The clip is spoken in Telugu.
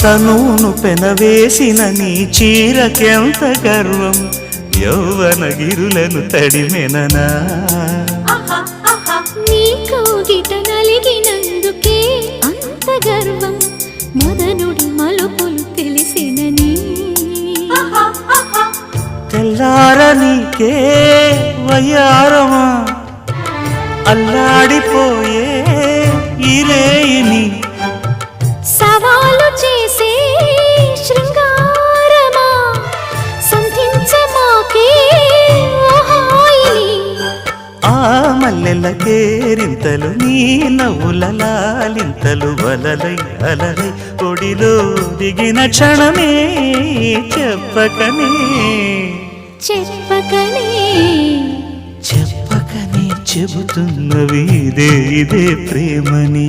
తనును పెనవేసిన నీ చీరకెంత గర్వం, యౌవన గిరులను తడిమెననా. నీ కౌగిట నలిగినందుకే అంత గర్వం, మదనుడి మలుపులు తెలిసినని. తెల్లార నీకే వయ్యారమా, అల్లాడిపోయే ఇరేయిని. సవాలు చేసే శృంగారమా, సంధించమాకే ఓహాయిని. ఆ మల్లెల కేరింతలు నీ నవ్వుల లాలింతలు, వలలై అలలై ఒడిలో దిగిన క్షణమే చెప్పకనే చెప్పకనే చెప్పకనే చెబుతున్నవి ఇదే ఇదే ప్రేమని.